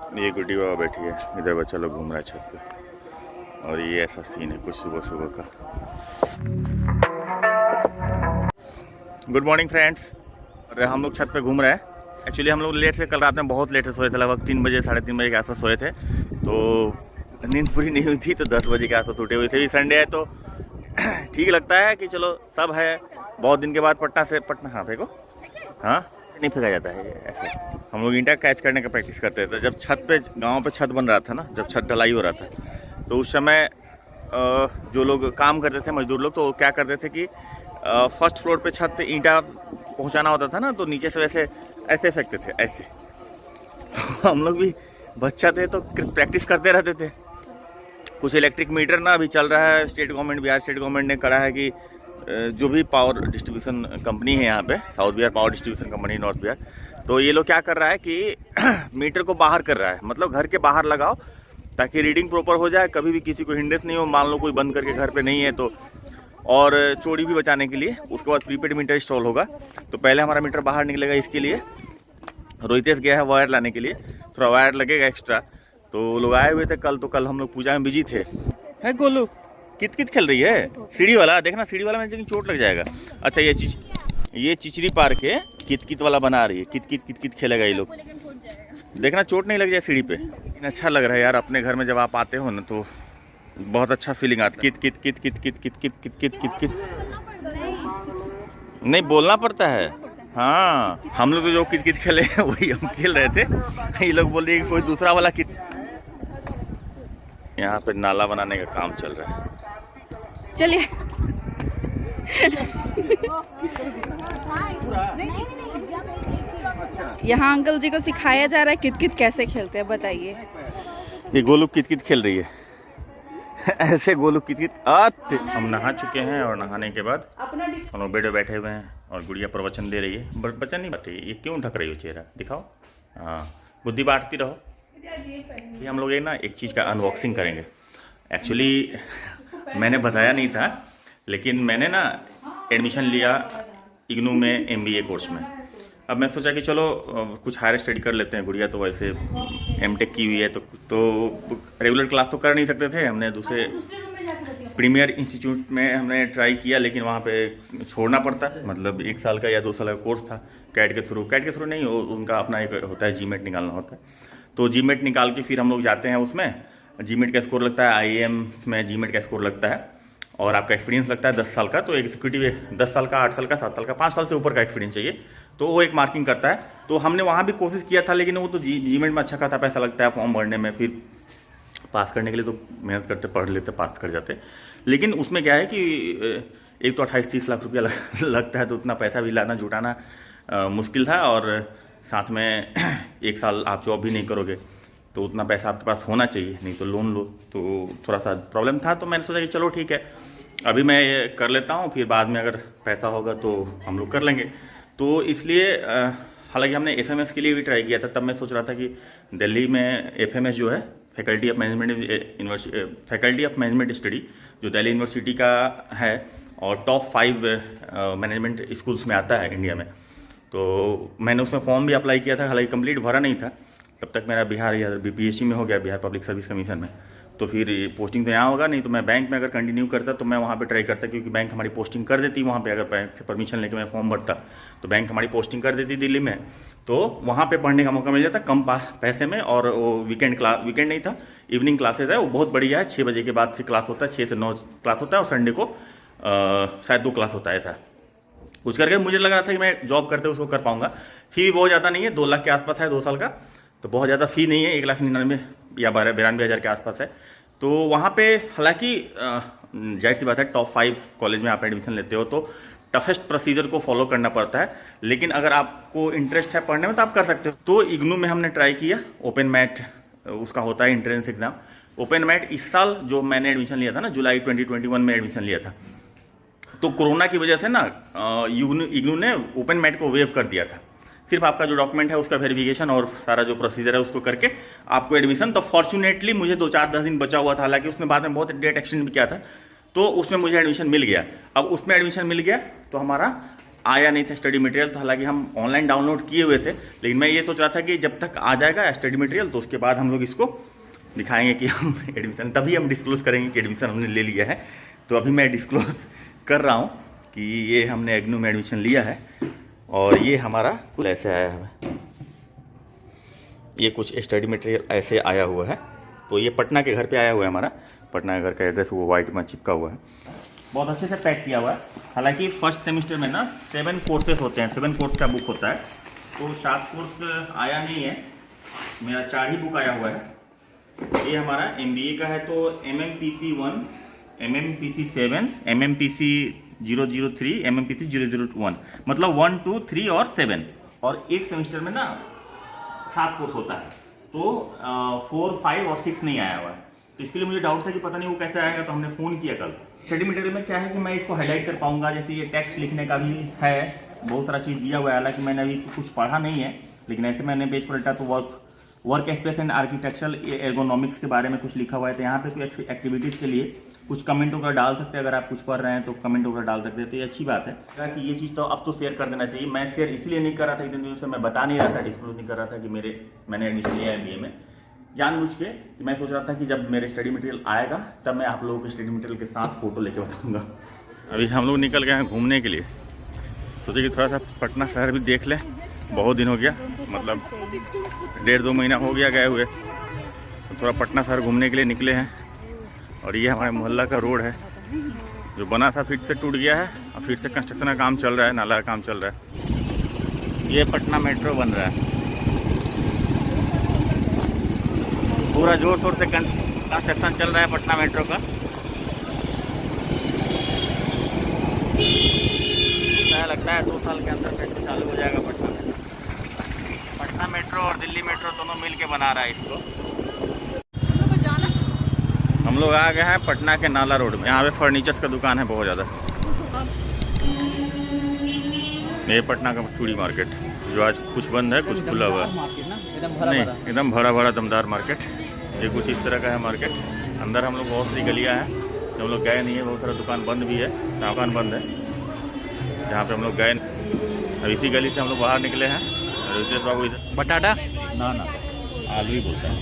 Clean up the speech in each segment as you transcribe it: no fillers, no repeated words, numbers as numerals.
ये गुड्डी बाबा बैठी है, इधर बच्चा लोग घूम रहा है छत पे। और ये ऐसा सीन है कुछ सुबह सुबह का। Good morning friends. और हम लोग छत पे घूम रहे हैं। एक्चुअली हम लोग लेट से, कल रात में बहुत लेट से सोए थे, लगभग 3 बजे 3:30 बजे के आसपास सोए थे, तो नींद पूरी नहीं हुई थी, तो 10 बजे के आसपास उठे हुए थे। संडे है तो ठीक लगता है कि चलो सब है। बहुत दिन के बाद पटना हाँ फेंको, हाँ नहीं फेंका जाता है ऐसे। हम लोग ईंटा कैच करने का प्रैक्टिस करते थे जब छत पे, गांव पे छत बन रहा था ना, जब छत ढलाई हो रहा था, तो उस समय जो लोग काम करते थे, मजदूर लोग, तो वो क्या करते थे कि फर्स्ट फ्लोर पे छत ईंटा पहुंचाना होता था ना, तो नीचे से वैसे ऐसे फेंकते थे ऐसे। तो हम लोग भी बच्चा थे तो प्रैक्टिस करते रहते थे। कुछ इलेक्ट्रिक मीटर ना अभी चल रहा है, state government, Bihar state government ने करा है कि जो भी पावर डिस्ट्रीब्यूशन कंपनी है यहाँ पे, south Bihar power distribution company, north Bihar, तो ये लोग क्या कर रहा है कि मीटर को बाहर कर रहा है, मतलब घर के बाहर लगाओ ताकि रीडिंग प्रॉपर हो जाए, कभी भी किसी को हिंड्रेंस नहीं हो। मान लो कोई बंद करके घर पे नहीं है तो, और चोरी भी बचाने के लिए। उसके बाद प्रीपेड मीटर इंस्टॉल होगा, तो पहले हमारा मीटर बाहर निकलेगा। इसके लिए रोहितेश गया है वायर लाने के लिए, थोड़ा वायर लगेगा एक्स्ट्रा। तो लोग आए हुए थे कल, तो कल हम लोग पूजा में बिजी थे। है गोलू कित कित खेल रही है, सीढ़ी वाला देखना, सीढ़ी वाला में चोट लग जाएगा। अच्छा ये चिचरी पार के कित कित वाला बना रही है, कित कित खेलेगा ये लोग, देखना चोट नहीं लग जाए सीढ़ी पे। लेकिन अच्छा लग रहा है यार, अपने घर में जब आप आते हो ना तो बहुत अच्छा फीलिंग आता है। कित कित कित कित कित कित कित कित कित कित कित नहीं बोलना पड़ता है। हाँ हम लोग तो जो कित कित खेले वही हम खेल रहे थे। ये लोग बोल रहे कि कोई दूसरा वाला कित। यहाँ पे नाला बनाने का काम चल रहा है। चलिए यहाँ अंकल जी को सिखाया जा रहा है कित कित कैसे खेलते हैं, बताइए। ये गोलू कित कित खेल रही है ऐसे गोलू कित कित। हम नहा चुके हैं और नहाने के बाद हम लोग बेड पे बैठे हुए हैं और गुड़िया प्रवचन दे रही है। बच्चन नहीं बात, ये क्यों ढक रही हो चेहरा, दिखाओ। हाँ बुद्धि बांटती रहो। ये हम लोग ना एक चीज़ का अनबॉक्सिंग करेंगे। एक्चुअली मैंने बताया नहीं था, लेकिन मैंने ना एडमिशन लिया इग्नू में MBA कोर्स में। अब मैं सोचा कि चलो कुछ हायर स्टडी कर लेते हैं। गुड़िया तो वैसे M.Tech की हुई है, तो रेगुलर क्लास तो कर नहीं सकते थे। हमने दूसरे प्रीमियर इंस्टीट्यूट में हमने ट्राई किया, लेकिन वहाँ पे छोड़ना पड़ता है। मतलब 1 साल का या 2 साल का कोर्स था कैट के थ्रू नहीं, उनका अपना एक होता है, GMAT निकालना होता है। तो GMAT निकाल के फिर हम लोग जाते हैं उसमें। GMAT का स्कोर लगता है, IIM में GMAT का स्कोर लगता है, और आपका एक्सपीरियंस लगता है 10 साल का। तो एग्जीक्यूटिव 10 साल का, 8 साल का, 7 साल का, 5 साल से ऊपर का एक्सपीरियंस चाहिए, तो वो एक मार्किंग करता है। तो हमने वहाँ भी कोशिश किया था, लेकिन वो तो GMAT में अच्छा खासा पैसा लगता है फॉर्म भरने में। फिर पास करने के लिए तो मेहनत करते, पढ़ लेते, पास कर जाते। लेकिन उसमें क्या है कि एक तो 28-30 लाख रुपया लगता है, तो उतना पैसा भी लाना जुटाना मुश्किल था। और साथ में 1 साल आप जॉब भी नहीं करोगे, तो उतना पैसा आपके पास होना चाहिए, नहीं तो लोन लो। तो थोड़ा सा प्रॉब्लम था, तो मैंने सोचा कि चलो ठीक है, अभी मैं ये कर लेता हूँ, फिर बाद में अगर पैसा होगा तो हम लोग कर लेंगे। तो इसलिए हालांकि हमने FMS के लिए भी ट्राई किया था। तब मैं सोच रहा था कि दिल्ली में FMS जो है, फैकल्टी ऑफ मैनेजमेंट स्टडी, जो दिल्ली यूनिवर्सिटी का है और टॉप 5 मैनेजमेंट स्कूल्स में आता है इंडिया में। तो मैंने उसमें फॉर्म भी अप्लाई किया था, हालांकि कंप्लीट भरा नहीं था तब तक। मेरा बिहार या BPSC में हो गया, बिहार पब्लिक सर्विस कमीशन में। तो फिर पोस्टिंग तो यहाँ होगा नहीं, तो मैं बैंक में अगर कंटिन्यू करता तो मैं वहाँ पे ट्राई करता, क्योंकि बैंक हमारी पोस्टिंग कर देती वहाँ पे। अगर बैंक से परमिशन लेके मैं फॉर्म भरता तो बैंक हमारी पोस्टिंग कर देती दिल्ली में, तो वहाँ पे पढ़ने का मौका मिल जाता कम पैसे में। और वो वीकेंड नहीं था, इवनिंग क्लासेज है, वो बहुत बढ़िया है। 6 बजे के बाद से क्लास होता है, 6 से 9 क्लास होता है, और संडे को शायद 2 क्लास होता है। ऐसा कुछ करके मुझे लग रहा था कि मैं जॉब करते उसको कर पाऊँगा। फी भी बहुत ज़्यादा नहीं है, 2 लाख के आसपास है 2 साल का, तो बहुत ज़्यादा फ़ी नहीं है। 1,99,000 या 92,000 के आसपास है। तो वहाँ पे हालांकि जाहिर सी बात है, टॉप 5 कॉलेज में आप एडमिशन लेते हो तो टफेस्ट प्रोसीजर को फॉलो करना पड़ता है। लेकिन अगर आपको इंटरेस्ट है पढ़ने में तो आप कर सकते हो। तो इग्नू में हमने ट्राई किया। ओपन मैट उसका होता है, एंट्रेंस एग्जाम। ओपन मैट इस साल जो मैंने एडमिशन लिया था ना, जुलाई 2021 में एडमिशन लिया था, तो कोरोना की वजह से ना इग्नू ने ओपन मैट को वेव कर दिया था। सिर्फ आपका जो डॉक्यूमेंट है उसका वेरिफिकेशन और सारा जो प्रोसीजर है उसको करके आपको एडमिशन। तो फॉर्चुनेटली मुझे 2-4-10 दिन बचा हुआ था, हालांकि उसने बाद में बहुत डेट एक्सटेंड भी किया था, तो उसमें मुझे एडमिशन मिल गया। अब उसमें एडमिशन मिल गया तो हमारा आया नहीं था स्टडी मटेरियल, तो हालांकि हम ऑनलाइन डाउनलोड किए हुए थे, लेकिन मैं ये सोच रहा था कि जब तक आ जाएगा स्टडी मटेरियल तो उसके बाद हम लोग इसको दिखाएंगे कि हम एडमिशन, तभी हम डिस्क्लोज़ करेंगे कि एडमिशन हमने ले लिया है। तो अभी मैं डिस्क्लोज़ कर रहा हूँ कि ये हमने एग्नू में एडमिशन लिया है, और ये हमारा कुछ ऐसे आया है, ये कुछ स्टडी मटेरियल ऐसे आया हुआ है। तो ये पटना के घर पे आया हुआ है, हमारा पटना के घर का एड्रेस वो वाइट में चिपका हुआ है, बहुत अच्छे से पैक किया हुआ है। हालांकि फर्स्ट सेमेस्टर में ना 7 कोर्सेज होते हैं, 7 कोर्स का बुक होता है, तो 7 कोर्स आया नहीं है, मेरा 4 ही बुक आया हुआ है। ये हमारा MBA का है, तो MMPC 1, MMPC 7, MMPC 003, MMPC 001, मतलब 1, 2, 3 और 7, और एक सेमेस्टर में ना 7 कोर्स होता है, तो 4, 5 और 6 नहीं आया हुआ है। तो इसके लिए मुझे डाउट था कि पता नहीं वो कैसे आएगा, तो हमने फ़ोन किया कल। स्टडी मटेरियल में क्या है कि मैं इसको हाईलाइट कर पाऊंगा, जैसे ये टेक्स्ट लिखने का भी है, बहुत सारा चीज़ दिया हुआ है। हालांकि मैंने अभी कुछ पढ़ा नहीं है, लेकिन ऐसे मैंने पेज पलटा तो work space and architectural ergonomics के बारे में कुछ लिखा हुआ है। तो यहाँ पे तो एक्टिविटीज़ के लिए कुछ कमेंट वगैरह डाल सकते हैं, अगर आप कुछ पढ़ रहे हैं तो कमेंट वगैरह डाल सकते हैं, तो ये अच्छी बात है कि ये चीज़ तो अब तो शेयर कर देना चाहिए। मैं शेयर इसलिए नहीं कर रहा था, इतने दिनों से मैं बता नहीं रहा था, डिस्क्लोज नहीं कर रहा था कि मैंने एडमिशन लिया है MBA में, जानबूझ के कि मैं सोच रहा था कि जब मेरे स्टडी मटेरियल आएगा तब मैं आप लोगों के स्टडी मटेरियल के साथ फ़ोटो लेके बताऊंगा। अभी हम लोग निकल गए हैं घूमने के लिए, सोचे कि थोड़ा सा पटना शहर भी देख लें, बहुत दिन हो गया, मतलब 1.5-2 महीना हो गया गए हुए, तो थोड़ा पटना शहर घूमने के लिए निकले हैं। और ये हमारे मोहल्ला का रोड है, जो बना था फिर से टूट गया है, और फिर से कंस्ट्रक्शन का काम चल रहा है, नाला का काम चल रहा है। ये पटना मेट्रो बन रहा है, पूरा जोर शोर से कंस्ट्रक्शन चल रहा है पटना मेट्रो का। लगता है 2 साल के अंदर मेट्रो चालू हो जाएगा पटना में। पटना मेट्रो और दिल्ली मेट्रो दोनों मिल के बना रहा है इसको। हम लोग आ गए हैं पटना के नाला रोड में, यहाँ पे फर्नीचर्स का दुकान है बहुत ज़्यादा। ये पटना का चूड़ी मार्केट, जो आज कुछ बंद है, कुछ खुला हुआ है, नहीं एकदम भरा भरा दमदार मार्केट। ये कुछ इस तरह का है मार्केट। अंदर हम लोग बहुत सी गलियाँ हैं, हम लोग गए नहीं है, बहुत सारा दुकान बंद भी है, सामान बंद है जहाँ पे हम लोग गए। अब इसी गली से हम लोग बाहर निकले हैं। रितेश बाबू इधर बटाटा ना आलू ही बोलता है,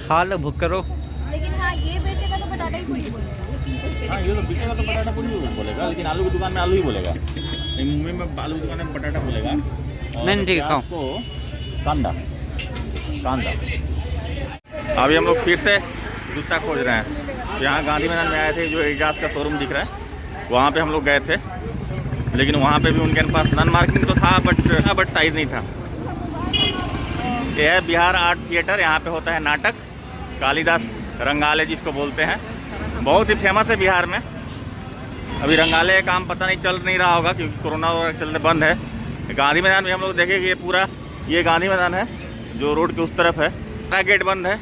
खा लो भूख करो। लेकिन हाँ ये बेचेगा तो बटाटा ही पूरी बोलेगा। हाँ ये तो बिकेगा तो बटाटा पूरी बोलेगा, लेकिन आलू की दुकान में आलू ही बोलेगा, मुंबई में आलू की दुकान में बटाटा बोलेगा। नहीं ठीक है, आपको कांदा अभी हम लोग फिर से जूता खोज रहे हैं। यहाँ गांधी मैदान में आए थे, जो एजाज का शोरूम दिख रहा है, वहाँ पे हम लोग गए थे, लेकिन वहाँ पे भी उनके पास नन मार्किंग तो था, बट साइज़ नहीं था। ये है बिहार आर्ट थिएटर, यहाँ पे होता है नाटक, कालिदास रंगालय जिसको बोलते हैं, बहुत ही फेमस है बिहार में। अभी रंगालय का काम पता नहीं चल नहीं रहा होगा क्योंकि कोरोना वगैरह चलते बंद है। गांधी मैदान में हम लोग देखें कि ये पूरा ये गांधी मैदान है जो रोड के उस तरफ है, सारा गेट बंद है।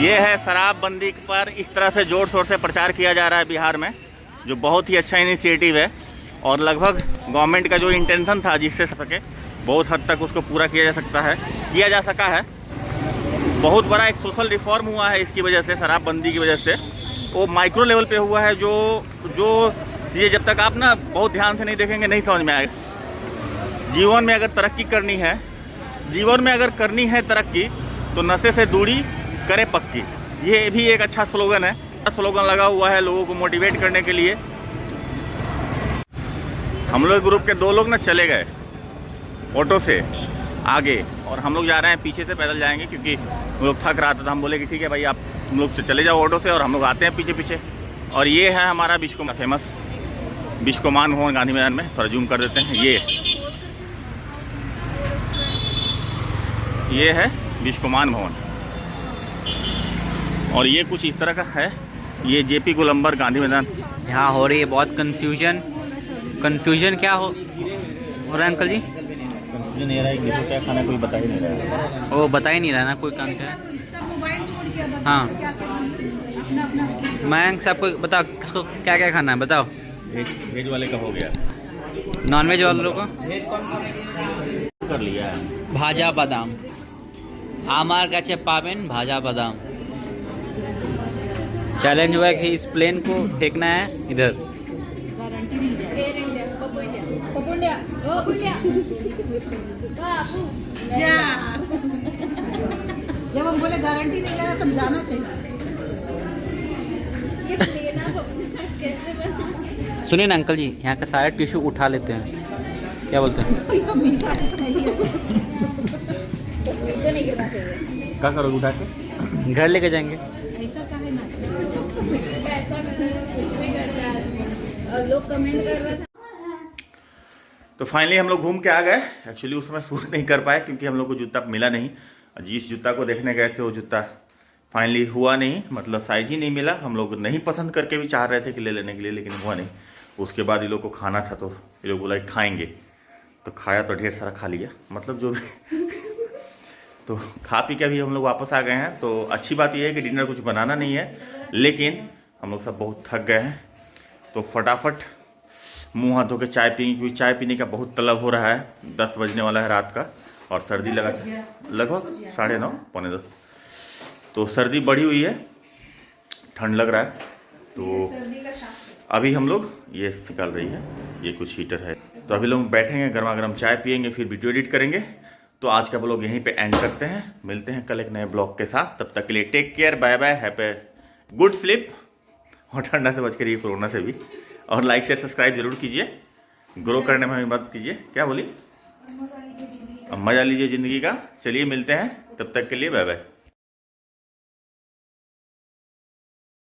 ये है शराबबंदी पर इस तरह से जोर शोर से प्रचार किया जा रहा है बिहार में, जो बहुत ही अच्छा इनिशिएटिव है, और लगभग गवर्नमेंट का जो इंटेंशन था जिससे सके बहुत हद तक उसको पूरा किया जा सका है। बहुत बड़ा एक सोशल रिफॉर्म हुआ है इसकी वजह से, शराबबंदी की वजह से। वो माइक्रो लेवल पे हुआ है, जो चीज़ें जब तक आप ना बहुत ध्यान से नहीं देखेंगे नहीं समझ में आएगा। जीवन में अगर तरक्की करनी है तरक्की, तो नशे से दूरी करे पक्की, ये भी एक अच्छा स्लोगन है। स्लोगन लगा हुआ है लोगों को मोटिवेट करने के लिए। हम लोग ग्रुप के 2 लोग ना चले गए ऑटो से आगे, और हम लोग जा रहे हैं पीछे से, पैदल जाएंगे क्योंकि हम लोग थक रहा था। तो हम बोले कि ठीक है भाई आप तुम लोग चले जाओ ऑटो से, और हम लोग आते हैं पीछे पीछे। और ये है हमारा फेमस बिस्कोमान भवन गांधी मैदान में, थोड़ा जूम कर देते हैं। ये है बिस्कोमान भवन, और ये कुछ इस तरह का है। ये JP गोलंबर गांधी मैदान। यहाँ हो रही है बहुत कन्फ्यूजन क्या हो रहा है अंकल जी? कंफ्यूजन ये रहा है कि क्या खाना कोई बता ही नहीं रहा है। वो बता ही नहीं रहा ना कोई काम क्या है। हाँ मयंक साहब को बताओ किसको क्या क्या खाना है बताओ। वेज वाले का हो गया, नॉन वेज वालों को कर लिया है। भाजा बादाम आमार काছে पाबेन भाजा बादाम। चैलेंज हुआ है कि इस प्लेन को फेंकना है इधर। बाबू जब हम बोले गारंटी नहीं ले रहा तब जाना चाहिए। ये लेना कैसे बना? सुनिए ना अंकल जी, यहाँ का सारा टिश्यू उठा लेते हैं, क्या बोलते हैं? नीचे नहीं गिरना चाहिए। क्या करोगे उठा के? घर लेके जाएंगे। ऐसा काहे ना पैसा कुछ भी करता है और लोग कमेंट कर रहे थे। तो फाइनली हम लोग घूम के आ गए। एक्चुअली उस समय शूट नहीं कर पाए क्योंकि हम लोग को जूता मिला नहीं। जिस जूता को देखने गए थे वो जूता फाइनली हुआ नहीं, मतलब साइज ही नहीं मिला। हम लोग नहीं पसंद करके भी चाह रहे थे कि ले लेने के लिए, लेकिन हुआ नहीं। उसके बाद ये लोग को खाना था तो ये लोग बोला खाएंगे, तो खाया तो ढेर सारा खा लिया, मतलब जो भी तो खा पी के अभी हम लोग वापस आ गए हैं। तो अच्छी बात यह है कि डिनर कुछ बनाना नहीं है, लेकिन हम लोग सब बहुत थक गए हैं तो फटाफट मुंह हाथ धो के चाय पिएंगे, क्योंकि चाय पीने का बहुत तलब हो रहा है। 10 बजने वाला है रात का और सर्दी लगा लगभग 9:30 पौने 10, तो सर्दी बढ़ी हुई है, ठंड लग रहा है। तो अभी हम लोग ये निकाल रही है, ये कुछ हीटर है, तो अभी लोग बैठेंगे, गर्मा गर्म चाय पिएंगे, फिर वीडियो एडिट करेंगे। तो आज का ब्लॉग यहीं पे एंड करते हैं, मिलते हैं कल एक नए ब्लॉग के साथ। तब तक के लिए take care, bye bye, happy good sleep, और ठंडा से बच के रहिए, कोरोना से भी। और लाइक शेयर सब्सक्राइब जरूर कीजिए, ग्रो करने में हमें मदद कीजिए। क्या बोली? मज़ा लीजिए ज़िंदगी का। चलिए मिलते हैं, तब तक के लिए बाय बाय।